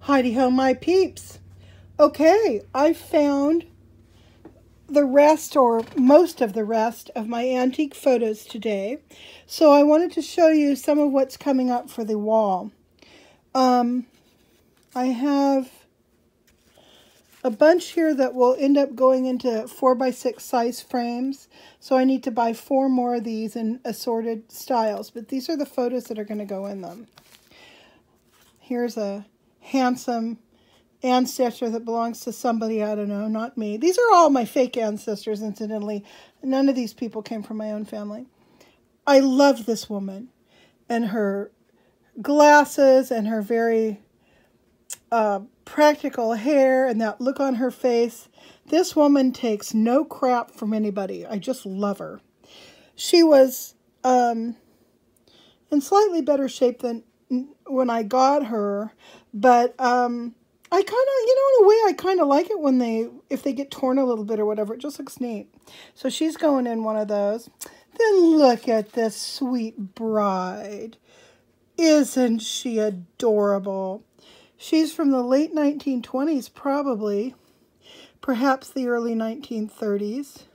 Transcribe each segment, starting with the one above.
Heidi ho, my peeps. Okay, I found the rest or most of the rest of my antique photos today. So I wanted to show you some of what's coming up for the wall. I have a bunch here that will end up going into 4x6 size frames. So I need to buy 4 more of these in assorted styles. But these are the photos that are going to go in them. Here's a handsome ancestor that belongs to somebody, I don't know, not me. These are all my fake ancestors, incidentally. None of these people came from my own family. I love this woman and her glasses and her very practical hair and that look on her face. This woman takes no crap from anybody. I just love her. She was in slightly better shape than when I got her, but I kind of, in a way, I kind of like it when if they get torn a little bit or whatever. It just looks neat. So she's going in one of those. Then look at this sweet bride. Isn't she adorable? She's from the late 1920s, probably. Perhaps the early 1930s.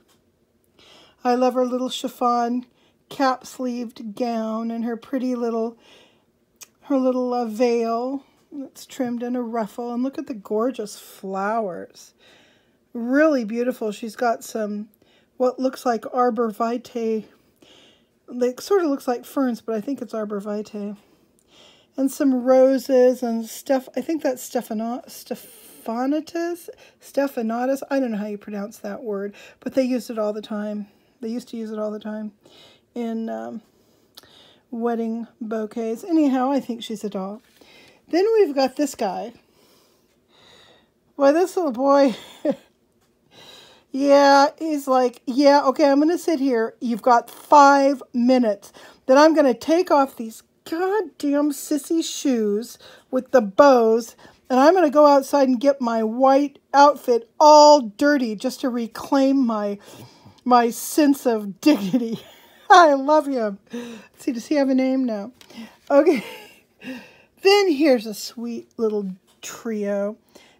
I love her little chiffon cap-sleeved gown and her pretty little, veil that's trimmed in a ruffle. And look at the gorgeous flowers. Really beautiful. She's got some, what looks like arbor vitae. It sort of looks like ferns, but I think it's arbor vitae. And some roses and stuff. I think that's stephanotis. I don't know how you pronounce that word, but they used it all the time. They used to use it all the time in wedding bouquets. Anyhow, I think she's a doll. Then we've got this guy. Boy, this little boy. Yeah, he's like, yeah, okay, I'm going to sit here. You've got 5 minutes. Then I'm going to take off these goddamn sissy shoes with the bows, and I'm going to go outside and get my white outfit all dirty just to reclaim my sense of dignity. I love him. Let's see, does he have a name? No. Okay. Then here's a sweet little trio.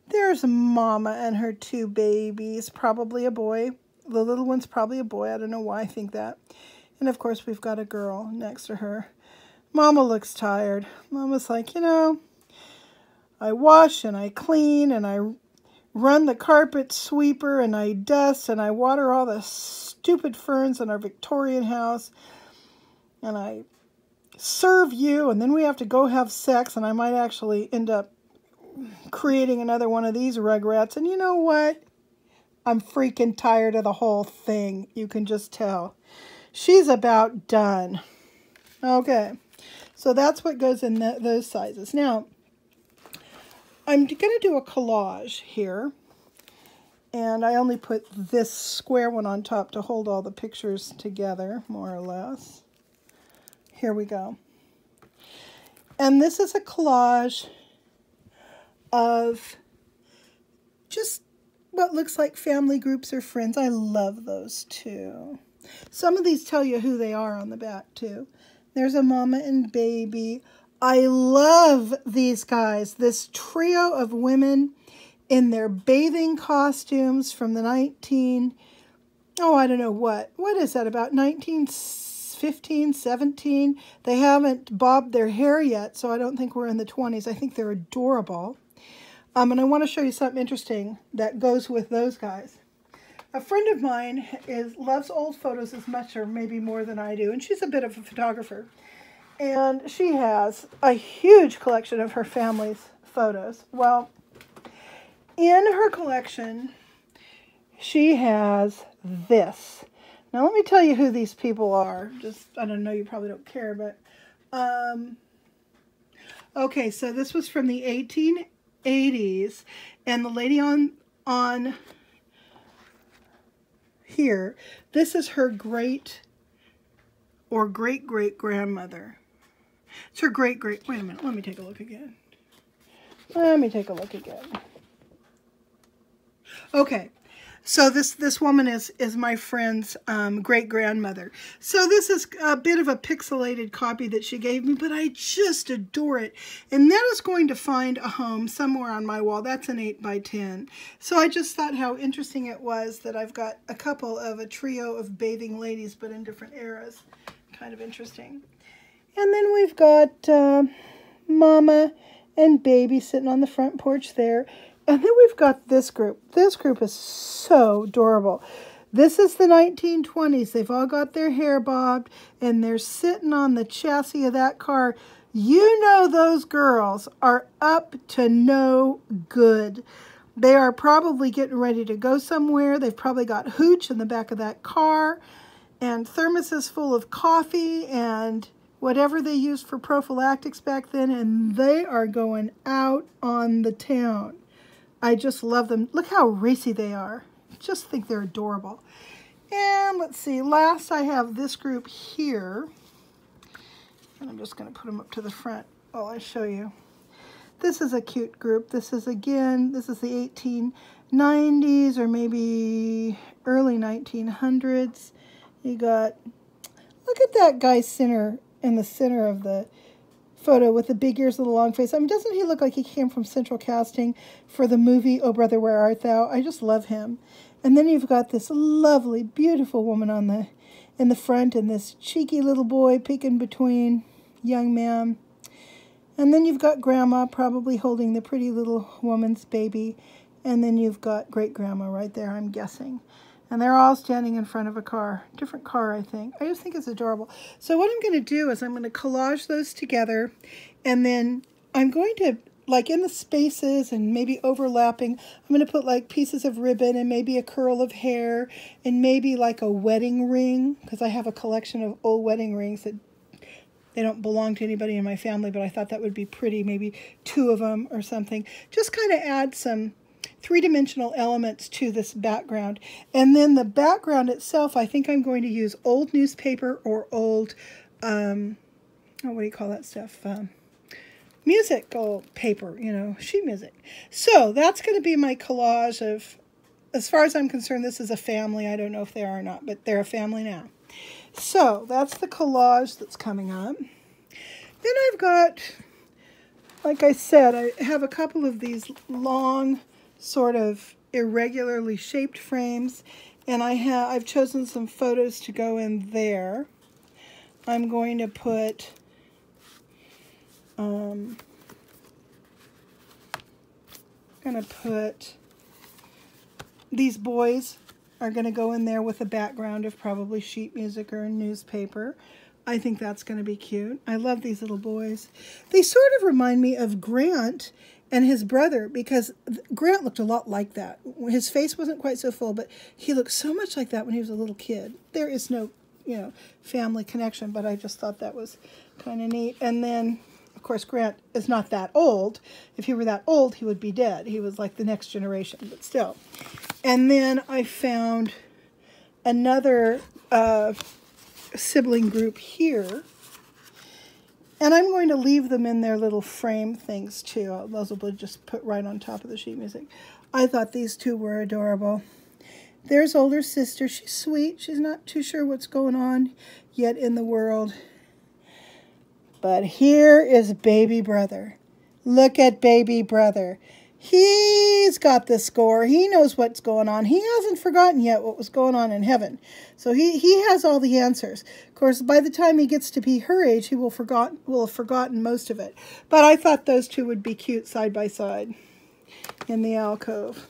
There's Mama and her 2 babies, probably a boy. The little one's probably a boy. I don't know why I think that. And of course, we've got a girl next to her. Mama looks tired. Mama's like, I wash and I clean and I run the carpet sweeper and I dust and I water all the stupid ferns in our Victorian house and I serve you, and then we have to go have sex, and I might actually end up creating another one of these rugrats. And you know what? I'm freaking tired of the whole thing. You can just tell. She's about done. Okay. So that's what goes in those sizes. Now, I'm going to do a collage here. And I only put this square one on top to hold all the pictures together, more or less. Here we go. And this is a collage of just what looks like family groups or friends. I love those too. Some of these tell you who they are on the back too. There's a mama and baby. I love these guys. This trio of women in their bathing costumes from the I don't know what. What is that, about 1915, 17? They haven't bobbed their hair yet, so I don't think we're in the 20s. I think they're adorable. And I want to show you something interesting that goes with those guys. A friend of mine loves old photos as much or maybe more than I do, and she's a bit of a photographer. And she has a huge collection of her family's photos. Well, in her collection, she has this. Now, let me tell you who these people are. I don't know, you probably don't care, but... okay, so this was from the 1880s, and the lady on here, this is her great or great-great-grandmother. It's her great-great... Wait a minute, let me take a look again. Okay, So this woman is my friend's great-grandmother. So this is a bit of a pixelated copy that she gave me, but I just adore it. And that is going to find a home somewhere on my wall. That's an 8 by 10. So I just thought how interesting it was that I've got a couple of a trio of bathing ladies, but in different eras. Kind of interesting. And then we've got Mama and Baby sitting on the front porch there. And then we've got this group. This group is so adorable. This is the 1920s. They've all got their hair bobbed, and they're sitting on the chassis of that car. You know those girls are up to no good. They are probably getting ready to go somewhere. They've probably got hooch in the back of that car, and thermoses full of coffee, and whatever they used for prophylactics back then, and they are going out on the town. I just love them. Look how racy they are. Just think they're adorable. And let's see, last I have this group here. And I'm just going to put them up to the front while I show you. This is a cute group. This is, again, this is the 1890s or maybe early 1900s. You got, look at that guy in the center of the photo with the big ears and the long face. I mean, doesn't he look like he came from Central Casting for the movie Oh Brother, Where Art Thou? I just love him. And then you've got this lovely, beautiful woman in the front, and this cheeky little boy peeking between young man. And then you've got Grandma probably holding the pretty little woman's baby. And then you've got Great-Grandma right there, I'm guessing. And they're all standing in front of a car. Different car, I think. I just think it's adorable. So what I'm going to do is I'm going to collage those together. And then I'm going to, like in the spaces and maybe overlapping, I'm going to put like pieces of ribbon and maybe a curl of hair and maybe like a wedding ring. Because I have a collection of old wedding rings that they don't belong to anybody in my family. But I thought that would be pretty. Maybe 2 of them or something. Just kind of add some three-dimensional elements to this background. And then the background itself, I think I'm going to use old newspaper or old, what do you call that stuff? Musical paper, you know, sheet music. So that's going to be my collage of, as far as I'm concerned, this is a family. I don't know if they are or not, but they're a family now. So that's the collage that's coming up. Then I've got, like I said, I have a couple of these long, sort of irregularly shaped frames, and I've chosen some photos to go in there. I'm going to put these boys are going to go in there with a background of probably sheet music or a newspaper. I think that's going to be cute. I love these little boys. They sort of remind me of Grant and his brother, because Grant looked a lot like that. His face wasn't quite so full, but he looked so much like that when he was a little kid. There is no, you know, family connection, but I just thought that was kind of neat. And then, of course, Grant is not that old. If he were that old, he would be dead. He was like the next generation, but still. And then I found another sibling group here. And I'm going to leave them in their little frame things, too. Those will be just put right on top of the sheet music. I thought these two were adorable. There's older sister. She's sweet. She's not too sure what's going on yet in the world. But here is baby brother. Look at baby brother. He's got the score. He knows what's going on. He hasn't forgotten yet what was going on in heaven. So he has all the answers. Of course, by the time he gets to be her age, he will have forgotten most of it. But I thought those two would be cute side by side in the alcove.